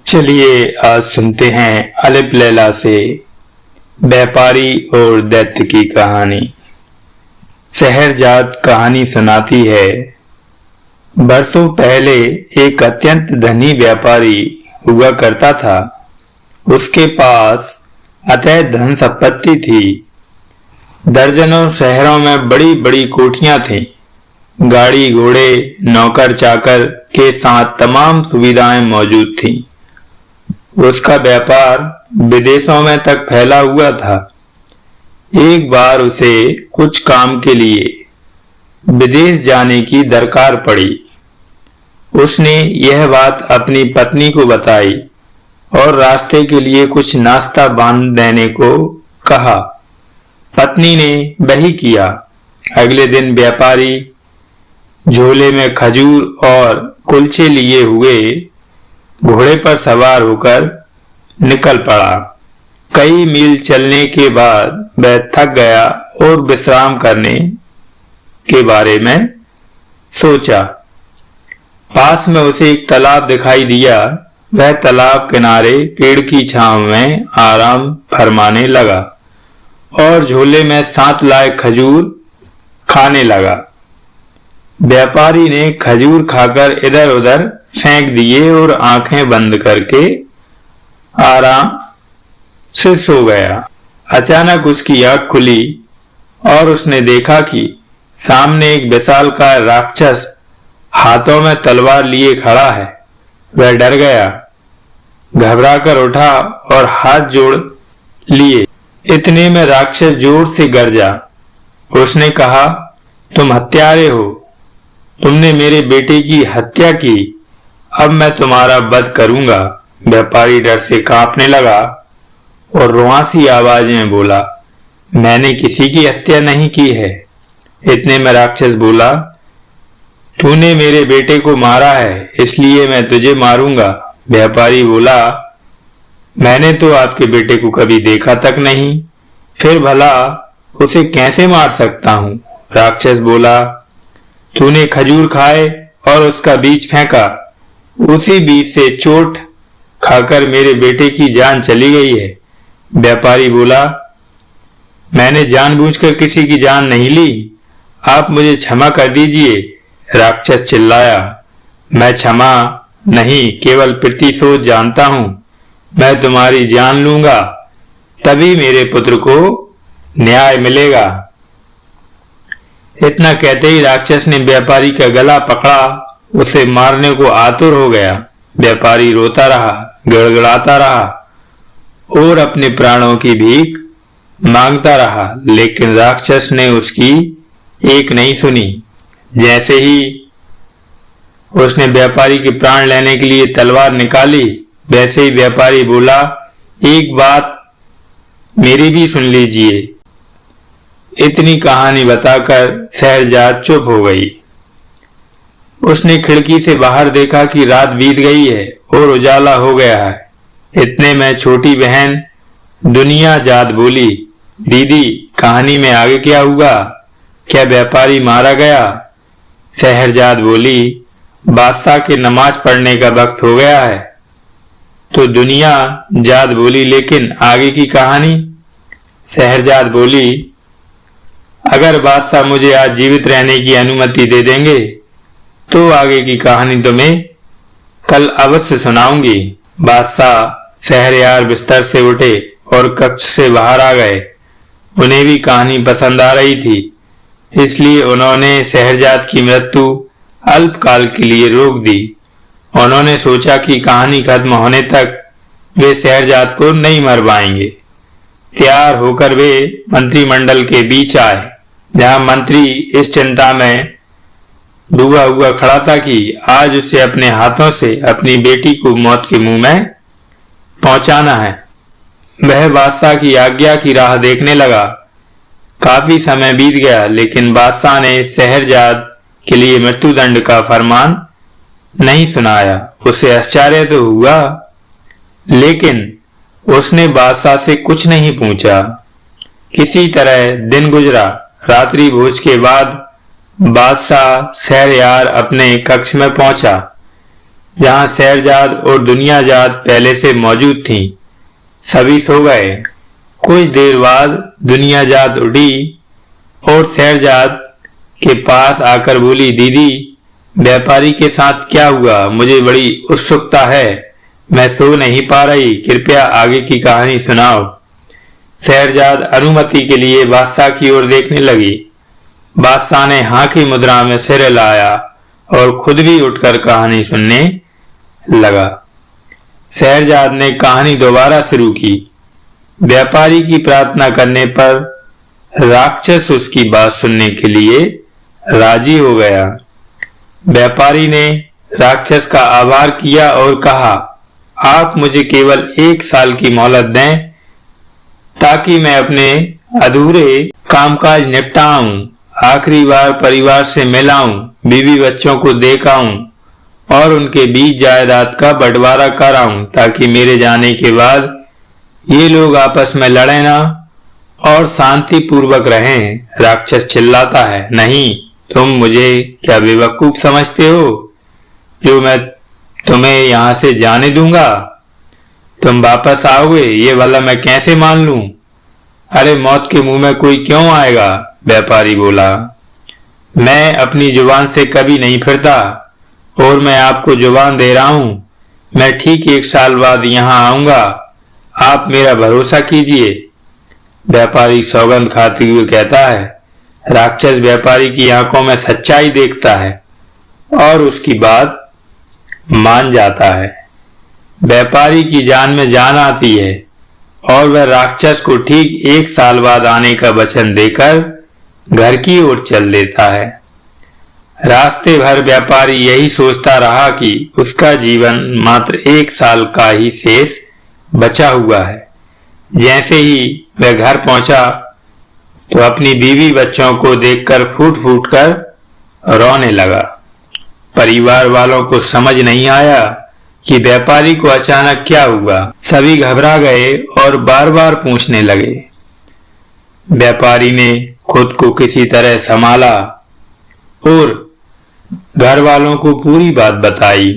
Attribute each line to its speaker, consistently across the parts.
Speaker 1: चलिए आज सुनते हैं अलिफ लैला से व्यापारी और दैत्य की कहानी। शहरजाद कहानी सुनाती है। बरसों पहले एक अत्यंत धनी व्यापारी हुआ करता था। उसके पास अतः धन संपत्ति थी। दर्जनों शहरों में बड़ी बड़ी कोठियां थीं। गाड़ी घोड़े नौकर चाकर के साथ तमाम सुविधाएं मौजूद थीं। उसका व्यापार विदेशों में तक फैला हुआ था। एक बार उसे कुछ काम के लिए विदेश जाने की दरकार पड़ी। उसने यह बात अपनी पत्नी को बताई और रास्ते के लिए कुछ नाश्ता बांध देने को कहा। पत्नी ने वही किया। अगले दिन व्यापारी झोले में खजूर और कुलचे लिए हुए घोड़े पर सवार होकर निकल पड़ा। कई मील चलने के बाद वह थक गया और विश्राम करने के बारे में सोचा। पास में उसे एक तालाब दिखाई दिया। वह तालाब किनारे पेड़ की छांव में आराम फरमाने लगा और झोले में साथ लाए खजूर खाने लगा। व्यापारी ने खजूर खाकर इधर उधर फेंक दिए और आंखें बंद करके आराम से सो गया। अचानक उसकी आंख खुली और उसने देखा कि सामने एक विशालकाय राक्षस हाथों में तलवार लिए खड़ा है। वह डर गया, घबराकर उठा और हाथ जोड़ लिए। इतने में राक्षस जोर से गरजा। उसने कहा, तुम हत्यारे हो, तुमने मेरे बेटे की हत्या की, अब मैं तुम्हारा वध करूंगा। व्यापारी डर से कांपने लगा और रुआंसी आवाज में बोला, मैंने किसी की हत्या नहीं की है। इतने में राक्षस बोला, तूने मेरे बेटे को मारा है, इसलिए मैं तुझे मारूंगा। व्यापारी बोला, मैंने तो आपके बेटे को कभी देखा तक नहीं, फिर भला उसे कैसे मार सकता हूं। राक्षस बोला, तूने खजूर खाए और उसका बीज फेंका, उसी बीज से चोट खाकर मेरे बेटे की जान चली गई है। व्यापारी बोला, मैंने जानबूझकर किसी की जान नहीं ली, आप मुझे क्षमा कर दीजिए। राक्षस चिल्लाया, मैं क्षमा नहीं, केवल प्रतिशोध जानता हूं। मैं तुम्हारी जान लूंगा, तभी मेरे पुत्र को न्याय मिलेगा। इतना कहते ही राक्षस ने व्यापारी का गला पकड़ा, उसे मारने को आतुर हो गया। व्यापारी रोता रहा, गड़गड़ाता रहा और अपने प्राणों की भीख मांगता रहा, लेकिन राक्षस ने उसकी एक नहीं सुनी। जैसे ही उसने व्यापारी के प्राण लेने के लिए तलवार निकाली, वैसे ही व्यापारी बोला, एक बात मेरी भी सुन लीजिए। इतनी कहानी बताकर शहरजाद चुप हो गई। उसने खिड़की से बाहर देखा कि रात बीत गई है और उजाला हो गया है। इतने में छोटी बहन दुनियाजाद बोली, दीदी कहानी में आगे क्या हुआ? क्या व्यापारी मारा गया? शहरजाद बोली, बादशाह के नमाज पढ़ने का वक्त हो गया है। तो दुनियाजाद बोली, लेकिन आगे की कहानी? शहरजाद बोली, अगर बादशाह मुझे आज जीवित रहने की अनुमति दे देंगे तो आगे की कहानी तुम्हें कल अवश्य सुनाऊंगी। बादशाह शहरयार बिस्तर से उठे और कक्ष से बाहर आ गए। उन्हें भी कहानी पसंद आ रही थी, इसलिए उन्होंने शहरजाद की मृत्यु अल्पकाल के लिए रोक दी। उन्होंने सोचा कि कहानी खत्म होने तक वे शहरजाद को नहीं मर पाएंगे। तैयार होकर वे मंत्रिमंडल के बीच आए, जहां मंत्री इस चिंता में डूबा हुआ खड़ा था कि आज उसे अपने हाथों से अपनी बेटी को मौत के मुंह में पहुंचाना है। वह बादशाह की आज्ञा की राह देखने लगा। काफी समय बीत गया, लेकिन बादशाह ने शहरजाद के लिए मृत्युदंड का फरमान नहीं सुनाया। उसे आश्चर्य तो हुआ, लेकिन उसने बादशाह से कुछ नहीं पूछा। किसी तरह दिन गुजरा। रात्रि भोज के बाद बादशाह शहरयार अपने कक्ष में पहुंचा। जहां शहरजाद और दुनियाजाद पहले से मौजूद थीं। सभी सो गए। कुछ देर बाद दुनियाजाद उठी और शहरजाद के पास आकर बोली, दीदी, व्यापारी के साथ क्या हुआ? मुझे बड़ी उत्सुकता है, मैं सो नहीं पा रही, कृपया आगे की कहानी सुनाओ। शहरजाद अनुमति के लिए बादशाह की ओर देखने लगी। बादशाह ने हाँ की मुद्रा में सिर हिलाया और खुद भी उठकर कहानी सुनने लगा। शहरजाद ने कहानी दोबारा शुरू की। व्यापारी की प्रार्थना करने पर राक्षस उसकी बात सुनने के लिए राजी हो गया। व्यापारी ने राक्षस का आभार किया और कहा, आप मुझे केवल 1 साल की मोहलत दें ताकि मैं अपने अधूरे कामकाज निपटाऊं, आखिरी बार परिवार से मिलाऊं, बीवी बच्चों को देखाऊं और उनके बीच जायदाद का बंटवारा कराऊं ताकि मेरे जाने के बाद ये लोग आपस में लड़े ना और शांति पूर्वक रहें। राक्षस चिल्लाता है, नहीं, तुम मुझे क्या बेवकूफ समझते हो जो मैं तुम्हें यहां से जाने दूंगा? तुम वापस आओगे ये वाला मैं कैसे मान लूं? अरे मौत के मुंह में कोई क्यों आएगा? व्यापारी बोला, मैं अपनी जुबान से कभी नहीं फिरता और मैं आपको जुबान दे रहा हूं, मैं ठीक 1 साल बाद यहां आऊंगा, आप मेरा भरोसा कीजिए। व्यापारी सौगंध खाते हुए कहता है। राक्षस व्यापारी की आंखों में सच्चाई देखता है और उसकी बात मान जाता है। व्यापारी की जान में जान आती है और वह राक्षस को ठीक 1 साल बाद आने का वचन देकर घर की ओर चल देता है। रास्ते भर व्यापारी यही सोचता रहा कि उसका जीवन मात्र 1 साल का ही शेष बचा हुआ है। जैसे ही वह घर पहुंचा तो अपनी बीवी बच्चों को देखकर फूट फूट कर रोने लगा। परिवार वालों को समझ नहीं आया कि व्यापारी को अचानक क्या हुआ। सभी घबरा गए और बार बार पूछने लगे। व्यापारी ने खुद को किसी तरह संभाला और घर वालों को पूरी बात बताई।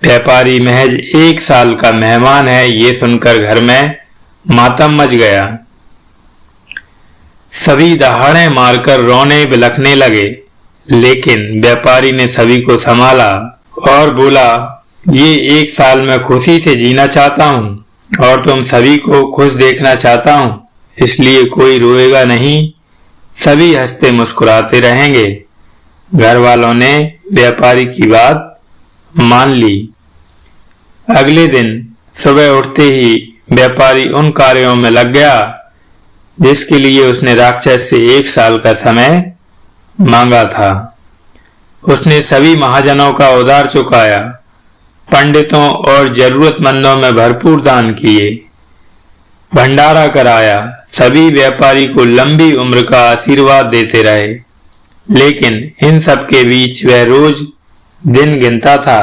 Speaker 1: व्यापारी महज 1 साल का मेहमान है ये सुनकर घर में मातम मच गया। सभी दहाड़े मारकर रोने बिलखने लगे, लेकिन व्यापारी ने सभी को संभाला और बोला, ये 1 साल में खुशी से जीना चाहता हूं और तुम सभी को खुश देखना चाहता हूं, इसलिए कोई रोएगा नहीं, सभी हंसते मुस्कुराते रहेंगे। घर वालों ने व्यापारी की बात मान ली। अगले दिन सुबह उठते ही व्यापारी उन कार्यों में लग गया जिसके लिए उसने राक्षस से 1 साल का समय मांगा था। उसने सभी महाजनों का उधार चुकाया, पंडितों और जरूरतमंदों में भरपूर दान किए, भंडारा कराया। सभी व्यापारी को लंबी उम्र का आशीर्वाद देते रहे, लेकिन इन सब के बीच वह रोज दिन गिनता था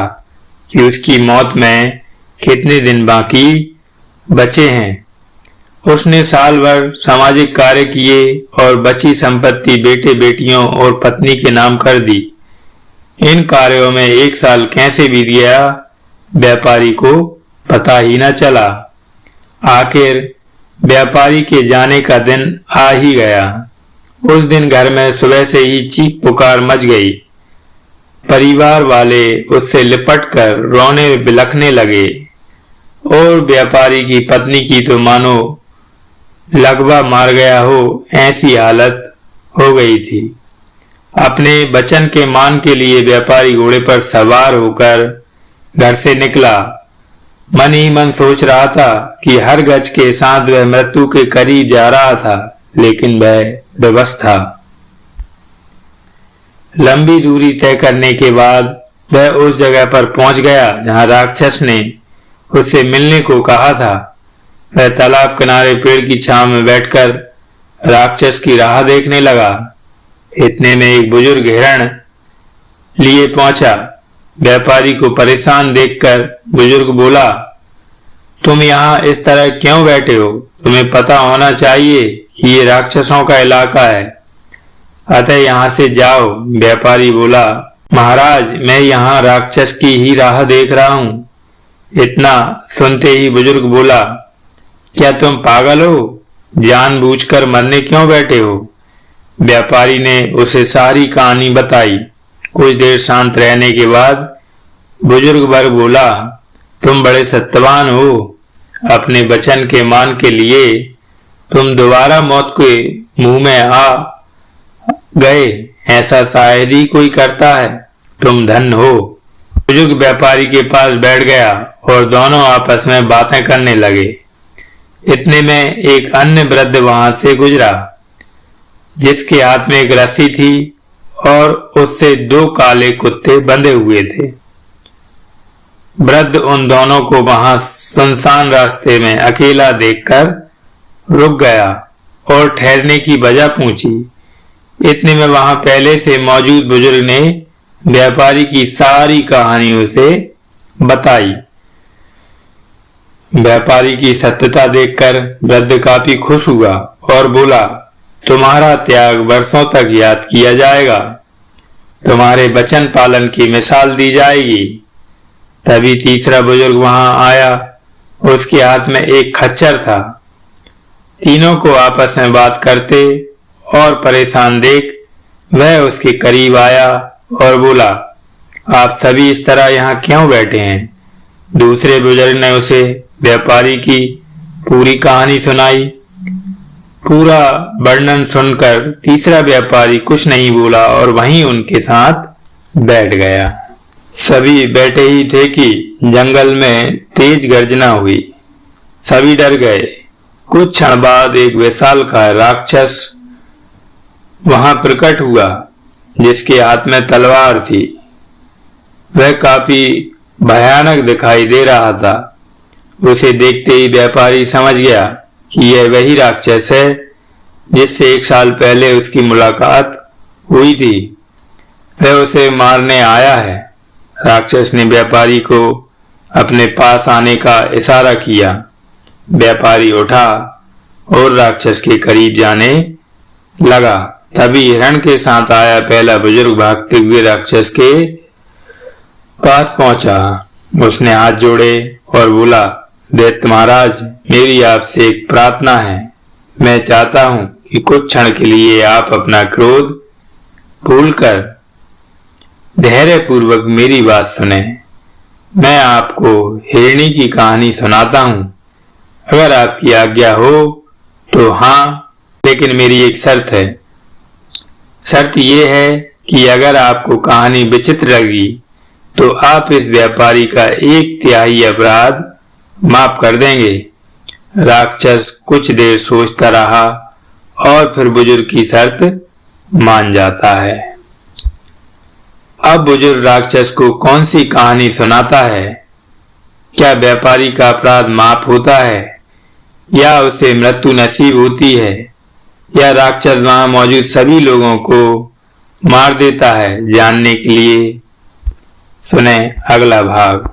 Speaker 1: कि उसकी मौत में कितने दिन बाकी बचे हैं। उसने साल भर सामाजिक कार्य किए और बची संपत्ति बेटे बेटियों और पत्नी के नाम कर दी। इन कार्यों में 1 साल कैसे बीत गया व्यापारी को पता ही न चला। आखिर व्यापारी के जाने का दिन आ ही गया। उस दिन घर में सुबह से ही चीख पुकार मच गई। परिवार वाले उससे लिपटकर रोने बिलखने लगे और व्यापारी की पत्नी की तो मानो लगवा मार गया हो ऐसी हालत हो गई थी। अपने वचन के मान के लिए व्यापारी घोड़े पर सवार होकर घर से निकला। मन ही मन सोच रहा था कि हर गज के साथ वह मृत्यु के करीब जा रहा था, लेकिन वह विवश था। लंबी दूरी तय करने के बाद वह उस जगह पर पहुंच गया जहां राक्षस ने उससे मिलने को कहा था। वह तालाब किनारे पेड़ की छांव में बैठकर राक्षस की राह देखने लगा। इतने में एक बुजुर्ग हिरण लिए पहुंचा। व्यापारी को परेशान देखकर बुजुर्ग बोला, तुम यहाँ इस तरह क्यों बैठे हो? तुम्हें पता होना चाहिए कि ये राक्षसों का इलाका है, अतः यहाँ से जाओ। व्यापारी बोला, महाराज, मैं यहाँ राक्षस की ही राह देख रहा हूँ। इतना सुनते ही बुजुर्ग बोला, क्या तुम पागल हो? जानबूझकर मरने क्यों बैठे हो? व्यापारी ने उसे सारी कहानी बताई। कुछ देर शांत रहने के बाद बुजुर्ग वर बोला, तुम बड़े सत्यवान हो। अपने वचन के मान के लिए तुम दोबारा मौत के मुंह में आ गए। ऐसा शायद ही कोई करता है। तुम धन्य हो। बुजुर्ग व्यापारी के पास बैठ गया और दोनों आपस में बातें करने लगे। इतने में एक अन्य वृद्ध वहां से गुजरा, जिसके हाथ में एक रस्सी थी और उससे 2 काले कुत्ते बंधे हुए थे। वृद्ध उन दोनों को वहां सुनसान रास्ते में अकेला देखकर रुक गया और ठहरने की वजह पूछी। इतने में वहां पहले से मौजूद बुजुर्ग ने व्यापारी की सारी कहानी उसे बताई। व्यापारी की सत्यता देखकर वृद्ध काफी खुश हुआ और बोला, तुम्हारा त्याग वर्षों तक याद किया जाएगा। तुम्हारे वचन पालन की मिसाल दी जाएगी। तभी तीसरा बुजुर्ग वहां आया। उसके हाथ में एक खच्चर था। तीनों को आपस में बात करते और परेशान देख वह उसके करीब आया और बोला, आप सभी इस तरह यहाँ क्यों बैठे हैं? दूसरे बुजुर्ग ने उसे व्यापारी की पूरी कहानी सुनाई। पूरा वर्णन सुनकर तीसरा व्यापारी कुछ नहीं बोला और वहीं उनके साथ बैठ गया। सभी बैठे ही थे कि जंगल में तेज गर्जना हुई। सभी डर गए। कुछ क्षण बाद एक विशालकाय राक्षस वहां प्रकट हुआ, जिसके हाथ में तलवार थी। वह काफी भयानक दिखाई दे रहा था। उसे देखते ही व्यापारी समझ गया कि यह वही राक्षस है जिससे 1 साल पहले उसकी मुलाकात हुई थी। वह उसे मारने आया है। राक्षस ने व्यापारी को अपने पास आने का इशारा किया। व्यापारी उठा और राक्षस के करीब जाने लगा। तभी हिरण के साथ आया पहला बुजुर्ग भागते हुए राक्षस के पास पहुंचा। उसने हाथ जोड़े और बोला, दैत्य महाराज, मेरी आपसे एक प्रार्थना है। मैं चाहता हूं कि कुछ क्षण के लिए आप अपना क्रोध भूलकर धैर्य पूर्वक मेरी बात सुने। मैं आपको हिरणी की कहानी सुनाता हूं। अगर आपकी आज्ञा हो तो हाँ, लेकिन मेरी एक शर्त है। शर्त यह है कि अगर आपको कहानी विचित्र लगी तो आप इस व्यापारी का 1/3 अपराध माफ कर देंगे। राक्षस कुछ देर सोचता रहा और फिर बुजुर्ग की शर्त मान जाता है। अब बुजुर्ग राक्षस को कौन सी कहानी सुनाता है? क्या व्यापारी का अपराध माफ होता है या उसे मृत्यु नसीब होती है, या राक्षस वहां मौजूद सभी लोगों को मार देता है? जानने के लिए सुने अगला भाग।